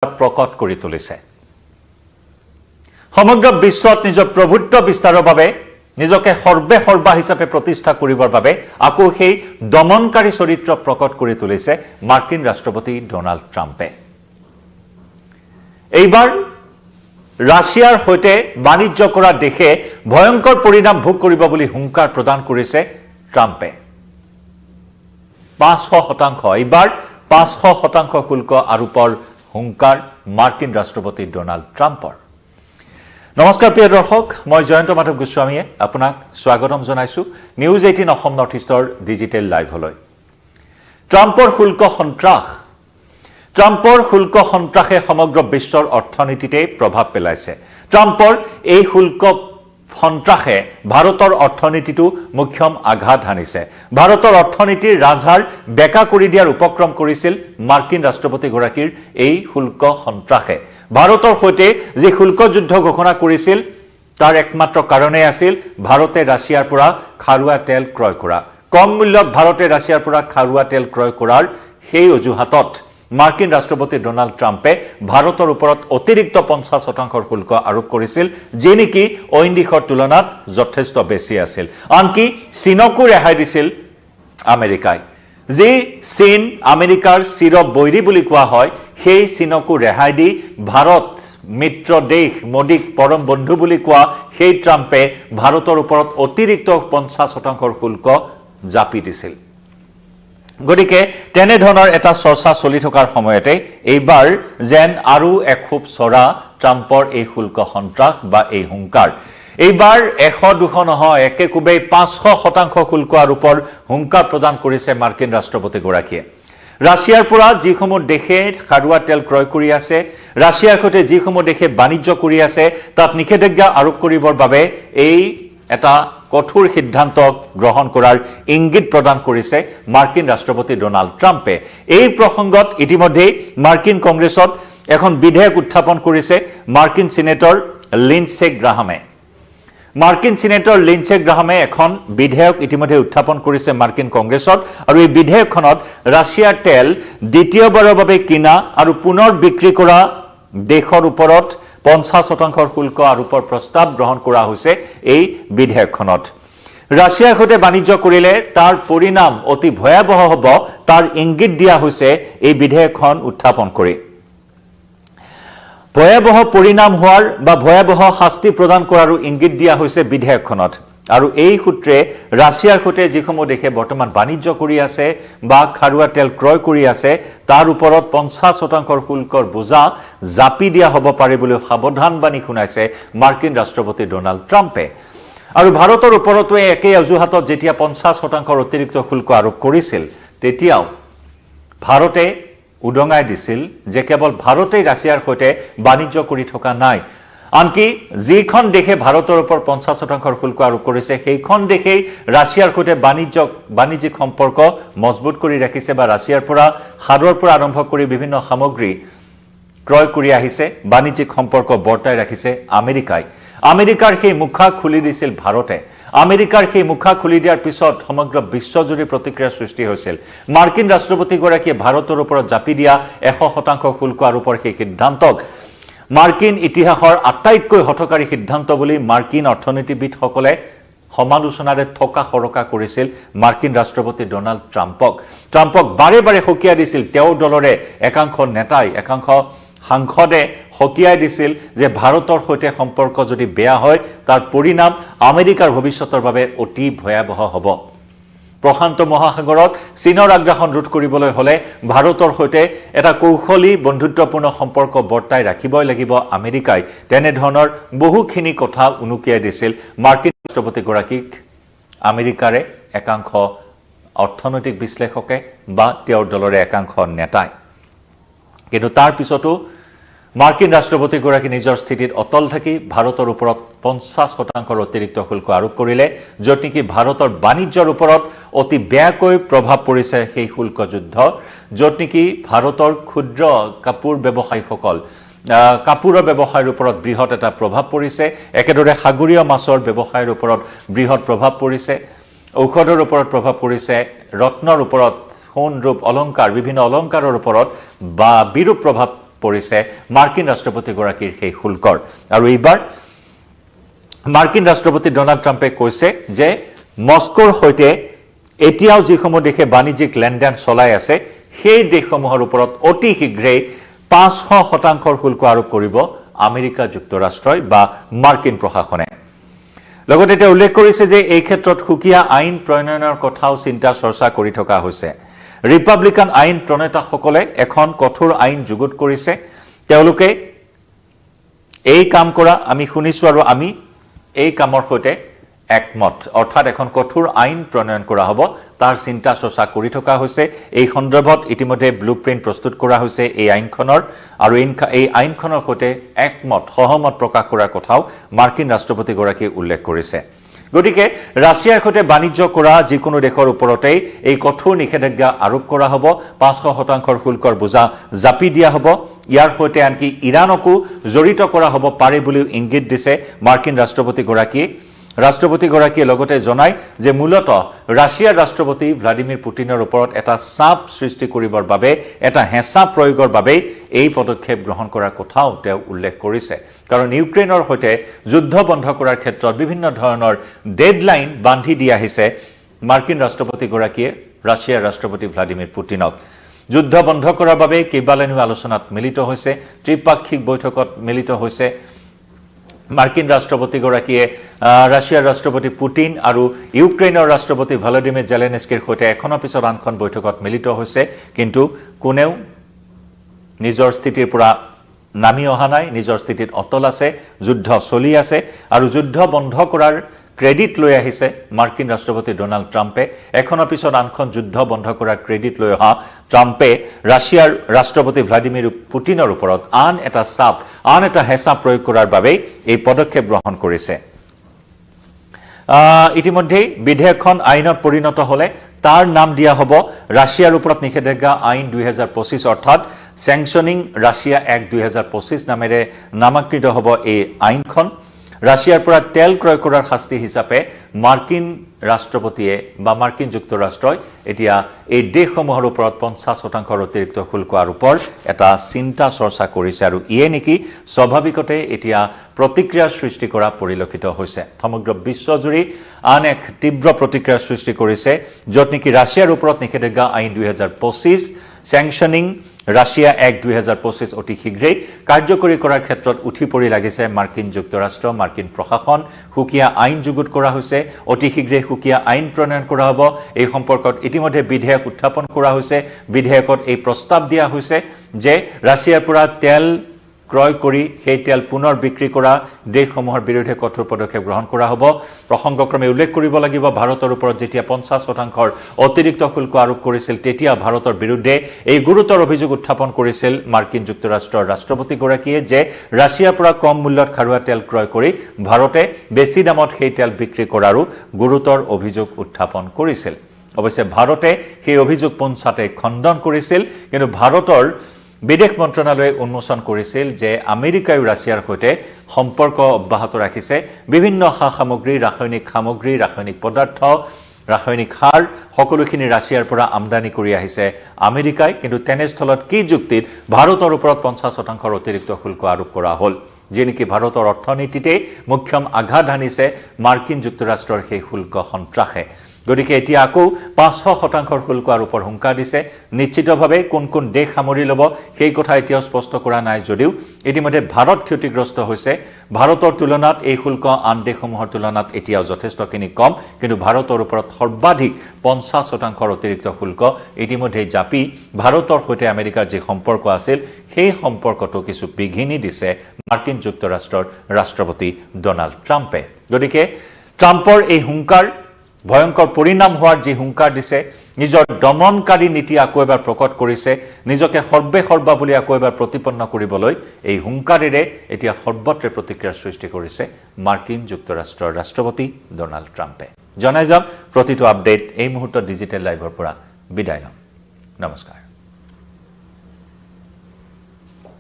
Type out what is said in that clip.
প্ৰকট কৰি তুলিছে সমগ্ৰ বিশ্বত নিজৰ প্ৰভুত্ব বিস্তাৰৰ বাবে নিজকে সৰ্বা হিচাপে প্ৰতিষ্ঠা কৰিবৰ বাবে আকৌ সেই দমনকাৰী চৰিত্ৰ প্ৰকট কৰি তুলিছে মাৰ্কিন ৰাষ্ট্ৰপতি ডোনাল্ড ট্ৰাম্পে এইবাৰ ৰাছিয়াৰ সৈতে বাণিজ্য কৰা দেশে ভয়ংকৰ পৰিণাম ভোগ কৰিব বুলি হুংকাৰ প্ৰদান কৰিছে ট্ৰাম্পে 500% এইবাৰ 500% শুল্ক আৰোপৰ হুংকাৰ মাৰ্কিন ৰাষ্ট্ৰপতি ডোনাল্ড ট্ৰাম্পৰ নমস্কাৰ প্ৰিয় দৰ্শক মই জয়ন্ত মাধৱ গোস্বামীয়ে আপোনাক স্বাগতম জনাইছো নিউজ 18 অসম নৰ্থ ইষ্টৰ ডিজিটেল লাইভলৈ ট্ৰাম্পৰ শুল্ক সন্ত্ৰাসে সমগ্ৰ বিশ্বৰ অৰ্থনীতিতে প্ৰভাৱ পেলাইছে ট্ৰাম্পৰ এই শুল্ক সন্ত্ৰাসে ভাৰতৰ অৰ্থনীতিটো মুখ্যম আঘাত হানিছে ভাৰতৰ অৰ্থনীতিৰ ৰাজহাড় বেকা কৰি দিয়াৰ উপক্ৰম কৰিছিল মাৰ্কিন ৰাষ্ট্ৰপতি গৰাকীৰ এই শুল্ক সন্ত্ৰাসে ভাৰতৰ সৈতে যে শুল্ক যুদ্ধ ঘোষণা কৰিছিল তাৰ একমাত্ৰ কাৰণেই আছিল ভাৰতে ৰাছিয়াৰ পৰা খাৰুৱা তেল ক্ৰয় কৰা কম মূল্যত ভাৰতে ৰাছিয়াৰ পৰা খাৰুৱা তেল ক্ৰয় কৰাৰ সেই অজুহাতত মাৰ্কিন ৰাষ্ট্ৰপতি ডোনাল্ড ট্ৰাম্পে ভাৰতৰ ওপৰত অতিৰিক্ত 50% শুল্ক আৰোপ কৰিছিল যে নেকি অইন দেশৰ তুলনাত যথেষ্ট বেছি আছিল আনকি চীনকো ৰেহাই দিছিল আমেৰিকাই যে চীন আমেৰিকাৰ চিৰ বৈৰী বুলি কোৱা হয় সেই চীনকো ৰেহাই দি ভাৰত মিত্ৰ দেশ মোদীক পৰম বন্ধু বুলি কোৱা সেই ট্ৰাম্পে ভাৰতৰ ওপৰত অতিৰিক্ত 50% শুল্ক জাপি দিছিল গতিকে তেনে ধৰণৰ এটা চৰ্চা চলি থকাৰ সময়তে এইবাৰ যেন আৰু এখুব চৰা ট্ৰাম্পৰ এই শুল্ক সন্ত্ৰাস বা এই হুংকাৰ এইবাৰ 100-200 নহয় একেকোবে 500% শুল্ক আৰোপৰ হুংকাৰ প্ৰদান কৰিছে মাৰ্কিন ৰাষ্ট্ৰপতি গৰাকীয়ে ৰাছিয়াৰ পৰা যিসমূহ দেশে খাৰুৱা তেল ক্ৰয় কৰি আছে ৰাছিয়াৰ সৈতে যিসমূহ দেশে বাণিজ্য কৰি আছে তাত নিষেধাজ্ঞা আৰোপ কৰিবৰ বাবে এই এটা কঠোৰ সিদ্ধান্ত গ্ৰহণ কৰাৰ ইংগিত প্ৰদান কৰিছে মাৰ্কিন ৰাষ্ট্ৰপতি ডোনাল্ড ট্ৰাম্পে এই প্ৰসংগত ইতিমধ্যে মাৰ্কিন কংগ্ৰেছত এখন বিধেয়ক উত্থাপন কৰিছে মাৰ্কিন সিনেটৰ লিন্ডসে গ্ৰাহামে এখন বিধেয়ক ইতিমধ্যে উত্থাপন কৰিছে মাৰ্কিন কংগ্ৰেছত আৰু এই বিধেয়কখনত ৰাছিয়াৰ তেল দ্বিতীয়বাৰৰ বাবে কিনা আৰু পুনৰ বিক্ৰী কৰা দেশৰ ওপৰত 50% শুল্ক আৰোপৰ প্ৰস্তাৱ গ্ৰহণ কৰা হৈছে এই বিধেয়কখনত ৰাছিয়াৰ সৈতে বাণিজ্য কৰিলে তাৰ পৰিণাম অতি ভয়াবহ হ'ব তাৰ ইংগিত দিয়া হৈছে এই বিধেয়কখন উত্থাপন কৰি ভয়াবহ পৰিণাম হোৱাৰ বা ভয়াবহ শাস্তি প্ৰদান কৰাৰ ইংগিত দিয়া হৈছে বিধেয়কখনত আৰু এই সূত্ৰে ৰাছিয়াৰ সৈতে যিসমূহ দেশে বৰ্তমান বাণিজ্য কৰি আছে বা খাৰুৱা তেল ক্ৰয় কৰি আছে তাৰ ওপৰত 50% শুল্কৰ বোজা জাপি দিয়া হ'ব পাৰে বুলি সাৱধানবাণী শুনাইছে মাৰ্কিন ৰাষ্ট্ৰপতি ডোনাল্ড ট্ৰাম্পে আৰু ভাৰতৰ ওপৰতো একেই অজুহাতত যেতিয়া 50% অতিৰিক্ত শুল্ক আৰোপ কৰিছিল তেতিয়াও ভাৰতে উদঙাই দিছিল যে কেৱল ভাৰতেই ৰাছিয়াৰ সৈতে বাণিজ্য কৰি থকা নাই আনকি যিখন দেশে ভাৰতৰ ওপৰত 50% শুল্ক আৰোপ কৰিছে সেইখন দেশেই ৰাছিয়াৰ সৈতে বাণিজ্যিক সম্পৰ্ক মজবুত কৰি ৰাখিছে বা ৰাছিয়াৰ পৰা সাৰৰ পৰা আৰম্ভ কৰি বিভিন্ন সামগ্ৰী ক্ৰয় কৰি আহিছে বাণিজ্যিক সম্পৰ্ক বৰ্তাই ৰাখিছে আমেৰিকাৰ সেই মুখা খুলি দিছিল ভাৰতে আমেৰিকাৰ সেই মুখা খুলি দিয়াৰ পিছত সমগ্ৰ বিশ্বজুৰি প্ৰতিক্ৰিয়াৰ সৃষ্টি হৈছিল মাৰ্কিন ৰাষ্ট্ৰপতি গৰাকীয়ে ভাৰতৰ ওপৰত জাপি দিয়া 100% শুল্ক আৰোপৰ সেই সিদ্ধান্তক মাৰ্কিন ইতিহাসৰ আটাইতকৈ হঠকাৰী সিদ্ধান্ত বুলি মাৰ্কিন অৰ্থনীতিবিদসকলে সমালোচনাৰে থকা সৰকা কৰিছিল মাৰ্কিন ৰাষ্ট্ৰপতি ডোনাল্ড ট্ৰাম্পক বাৰে বাৰে সকীয়াই দিছিল তেওঁৰ দলৰে একাংশ নেতাই একাংশ সাংসদে সকীয়াই দিছিল যে ভাৰতৰ সৈতে সম্পৰ্ক যদি বেয়া হয় তাৰ পৰিণাম আমেৰিকাৰ ভৱিষ্যতৰ বাবে অতি ভয়াবহ হ'ব প্ৰশান্ত মহাসাগৰত চীনৰ আগ্ৰাসন ৰোধ কৰিবলৈ হলে ভাৰতৰ সৈতে এটা কৌশলী বন্ধুত্বপূৰ্ণ সম্পৰ্ক বৰ্তাই ৰাখিবই লাগিব আমেৰিকাই তেনে ধৰণৰ বহুখিনি কথা উনুকিয়াই দিছিল মাৰ্কিন ৰাষ্ট্ৰপতি গৰাকীক আমেৰিকাৰে একাংশ অৰ্থনৈতিক বিশ্লেষকে বা তেওঁৰ দলৰে একাংশ নেতাই কিন্তু তাৰ পিছতো মাৰ্কিন ৰাষ্ট্ৰপতি গৰাকী নিজৰ স্থিতিত অটল থাকি ভাৰতৰ ওপৰত 50% অতিৰিক্ত শুল্ক আৰোপ কৰিলে য'ত নেকি ভাৰতৰ বাণিজ্যৰ ওপৰত অতি বেয়াকৈ প্ৰভাৱ পৰিছে সেই শুল্ক যুদ্ধ য'ত নেকি ভাৰতৰ ক্ষুদ্ৰ কাপোৰ ব্যৱসায়ীসকল কাপোৰৰ ব্যৱসায়ৰ ওপৰত বৃহৎ এটা প্ৰভাৱ পৰিছে একেদৰে সাগৰীয় মাছৰ ব্যৱসায়ৰ ওপৰত বৃহৎ প্ৰভাৱ পৰিছে ঔষধৰ ওপৰত প্ৰভাৱ পৰিছে ৰত্নৰ ওপৰত সোণ ৰূপ অলংকাৰ বিভিন্ন অলংকাৰৰ ওপৰত বা বিৰূপ প্ৰভাৱ পৰিছে মাৰ্কিন ৰাষ্ট্ৰপতিগৰাকীৰ সেই শুল্কৰ আৰু এইবাৰ মাৰ্কিন ৰাষ্ট্ৰপতি ডনাল্ড ট্ৰাম্পে কৈছে যে মস্কোৰ সৈতে এতিয়াও যিসমূহ দেশে বাণিজ্যিক লেনদেন চলাই আছে সেই দেশসমূহৰ ওপৰত অতি শীঘ্ৰেই 500% শুল্ক আৰোপ কৰিব আমেৰিকা যুক্তৰাষ্ট্ৰই বা মাৰ্কিন প্ৰশাসনে লগতে তেওঁ উল্লেখ কৰিছে যে এই ক্ষেত্ৰত সুকীয়া আইন প্ৰণয়নৰ কথাও চিন্তা চৰ্চা কৰি থকা হৈছে ৰিপাব্লিকান আইন প্ৰণেতাসকলে এখন কঠোৰ আইন যুগুত কৰিছে তেওঁলোকে এই কাম কৰা আমি শুনিছো আৰু আমি এই কামৰ সৈতে একমত অৰ্থাৎ এখন কঠোৰ আইন প্ৰণয়ন কৰা হ'ব তাৰ চিন্তা চৰ্চা কৰি থকা হৈছে এই সন্দৰ্ভত ইতিমধ্যে ব্লুপ্ৰিন্ট প্ৰস্তুত কৰা হৈছে এই আইনখনৰ আৰু এই আইনখনৰ সৈতে একমত সহমত প্ৰকাশ কৰাৰ কথাও মাৰ্কিন ৰাষ্ট্ৰপতিগৰাকীয়ে উল্লেখ কৰিছে গতিকে ৰাছিয়াৰ সৈতে বাণিজ্য কৰা যিকোনো দেশৰ ওপৰতেই এই কঠোৰ নিষেধাজ্ঞা আৰোপ কৰা হ'ব 500% শুল্কৰ বোজা জাপি দিয়া হ'ব ইয়াৰ সৈতে আনকি ইৰাণকো জড়িত কৰা হ'ব পাৰে বুলিও ইংগিত দিছে মাৰ্কিন ৰাষ্ট্ৰপতিগৰাকীয়ে লগতে জনায় যে মূলতঃ ৰাছিয়াৰ ৰাষ্ট্ৰপতি ভ্লাদিমিৰ পুটিনৰ ওপৰত এটা চাপ সৃষ্টি কৰিবৰ বাবে এটা হেঁচা প্ৰয়োগৰ বাবে এই পদক্ষেপ গ্ৰহণ কৰাৰ কথাও তেওঁ উল্লেখ কৰিছে কাৰণ ইউক্ৰেইনৰ সৈতে যুদ্ধ বন্ধ কৰাৰ ক্ষেত্ৰত বিভিন্ন ধৰণৰ ডেডলাইন বান্ধি দিয়া হৈছে মাৰ্কিন ৰাষ্ট্ৰপতিগৰাকীয়ে ৰাছিয়াৰ ৰাষ্ট্ৰপতি ভ্লাদিমিৰ পুটিনক যুদ্ধ বন্ধ কৰাৰ বাবে কেইবালানিও আলোচনাত মিলিত হৈছে ত্ৰিপাক্ষিক বৈঠকত মিলিত হৈছে মাৰ্কিন ৰাষ্ট্ৰপতিগৰাকীয়ে ৰাছিয়াৰ ৰাষ্ট্ৰপতি পুটিন আৰু ইউক্ৰেইনৰ ৰাষ্ট্ৰপতি ভলোদিমিৰ জেলেনস্কিৰ সৈতে এখনৰ পিছত আনখন বৈঠকত মিলিত হৈছে কিন্তু কোনেও নিজৰ স্থিতিৰ পৰা নামি অহা নাই নিজৰ স্থিতিত অটল আছে যুদ্ধ চলি আছে আৰু যুদ্ধ বন্ধ কৰাৰ ক্ৰেডিট লৈ আহিছে মাৰ্কিন ৰাষ্ট্ৰপতি ডনাল্ড ট্ৰাম্পে এখনৰ পিছত আনখন যুদ্ধ বন্ধ কৰাৰ ক্ৰেডিট লৈ অহা ট্ৰাম্পে ৰাছিয়াৰ ৰাষ্ট্ৰপতি ভ্লাদিমিৰ পুটিনৰ ওপৰত আন এটা হেঁচা প্ৰয়োগ কৰাৰ বাবে এই পদক্ষেপ গ্ৰহণ কৰিছে ইতিমধ্যে বিধেয়কখন আইনত পৰিণত হলে তাৰ নাম দিয়া হ'ব ৰাছিয়াৰ ওপৰত নিষেধাজ্ঞা আইন 2025 অৰ্থাৎ স্যাংশনিং ৰাছিয়া এক্ট 2025 নামেৰে নামাকৃত হ'ব এই আইনখন ৰাছিয়াৰ পৰা তেল ক্ৰয় কৰাৰ শাস্তি হিচাপে মাৰ্কিন ৰাষ্ট্ৰপতিয়ে বা মাৰ্কিন যুক্তৰাষ্ট্ৰই এতিয়া এই দেশসমূহৰ ওপৰত 50% অতিৰিক্ত শুল্ক আৰোপৰ এটা চিন্তা চৰ্চা কৰিছে আৰু ইয়ে নেকি স্বাভাৱিকতে এতিয়া প্ৰতিক্ৰিয়াৰ সৃষ্টি কৰা পৰিলক্ষিত হৈছে সমগ্ৰ বিশ্বজুৰি আন এক তীব্ৰ প্ৰতিক্ৰিয়াৰ সৃষ্টি কৰিছে য'ত নেকি ৰাছিয়াৰ ওপৰত নিষেধাজ্ঞা আইন 2025 স্যাংশনিং ৰাছিয়া এক্ট 2025 অতি শীঘ্ৰেই কাৰ্যকৰী কৰাৰ ক্ষেত্ৰত উঠি পৰি লাগিছে মাৰ্কিন যুক্তৰাষ্ট্ৰ মাৰ্কিন প্ৰশাসন সুকীয়া আইন যুগুত কৰা হৈছে অতি শীঘ্ৰেই সুকীয়া আইন প্ৰণয়ন কৰা হ'ব এই সম্পৰ্কত ইতিমধ্যে বিধেয়ক উত্থাপন কৰা হৈছে বিধেয়কত এই প্ৰস্তাৱ দিয়া হৈছে যে ৰাছিয়াৰ পৰা তেল ক্ৰয় কৰি সেই তেল পুনৰ বিক্ৰী কৰা দেশসমূহৰ বিৰুদ্ধে কঠোৰ পদক্ষেপ গ্ৰহণ কৰা হ'ব প্ৰসংগক্ৰমে উল্লেখ কৰিব লাগিব ভাৰতৰ ওপৰত যেতিয়া 50% অতিৰিক্ত শুল্ক আৰোপ কৰিছিল তেতিয়া ভাৰতৰ বিৰুদ্ধে এই গুৰুতৰ অভিযোগ উত্থাপন কৰিছিল মাৰ্কিন যুক্তৰাষ্ট্ৰৰ ৰাষ্ট্ৰপতিগৰাকীয়ে যে ৰাছিয়াৰ পৰা কম মূল্যত খাৰুৱা তেল ক্ৰয় কৰি ভাৰতে বেছি দামত সেই তেল বিক্ৰী কৰাৰো গুৰুতৰ অভিযোগ উত্থাপন কৰিছিল অৱশ্যে ভাৰতে সেই অভিযোগ পোনছাতে খণ্ডন কৰিছিল কিন্তু ভাৰতৰ বিদেশ মন্ত্ৰণালয়ে উন্মোচন কৰিছিল যে আমেৰিকাই ৰাছিয়াৰ সৈতে সম্পৰ্ক অব্যাহত ৰাখিছে বিভিন্ন সামগ্ৰী ৰাসায়নিক পদাৰ্থ ৰাসায়নিক সাৰ সকলোখিনি ৰাছিয়াৰ পৰা আমদানি কৰি আহিছে আমেৰিকাই কিন্তু তেনেস্থলত কি যুক্তিত ভাৰতৰ ওপৰত 50% অতিৰিক্ত শুল্ক আৰোপ কৰা হ'ল যে নেকি ভাৰতৰ অৰ্থনীতিতে মুখ্যম আঘাত হানিছে মাৰ্কিন যুক্তৰাষ্ট্ৰৰ সেই শুল্ক সন্ত্ৰাসে গতিকে এতিয়া আকৌ 500% শুল্ক আৰোপৰ হুংকাৰ দিছে নিশ্চিতভাৱে কোন কোন দেশ সামৰি ল'ব সেই কথা এতিয়াও স্পষ্ট কৰা নাই যদিও ইতিমধ্যে ভাৰত ক্ষতিগ্ৰস্ত হৈছে ভাৰতৰ তুলনাত এই শুল্ক আন দেশসমূহৰ তুলনাত এতিয়াও যথেষ্টখিনি কম কিন্তু ভাৰতৰ ওপৰত সৰ্বাধিক 50% অতিৰিক্ত শুল্ক ইতিমধ্যে জাপি ভাৰতৰ সৈতে আমেৰিকাৰ যি সম্পৰ্ক আছিল সেই সম্পৰ্কটো কিছু বিঘিনি দিছে মাৰ্কিন যুক্তৰাষ্ট্ৰৰ ৰাষ্ট্ৰপতি ডনাল্ড ট্ৰাম্পে গতিকে ট্ৰাম্পৰ এই হুংকাৰ ভয়ংকৰ পৰিণাম হোৱাৰ যি হুংকাৰ দিছে নিজৰ দমনকাৰী নীতি আকৌ এবাৰ প্ৰকট কৰিছে নিজকে সৰ্বা বুলি আকৌ এবাৰ প্ৰতিপন্ন কৰিবলৈ এই হুংকাৰেৰে এতিয়া সৰ্বত্ৰে প্ৰতিক্ৰিয়াৰ সৃষ্টি কৰিছে মাৰ্কিন যুক্তৰাষ্ট্ৰৰ ৰাষ্ট্ৰপতি ডনাল্ড ট্ৰাম্পে জনাই যাম প্ৰতিটো আপডেট এই মুহূৰ্তত ডিজিটেল লাইভৰ পৰা বিদায় লম নমস্কাৰ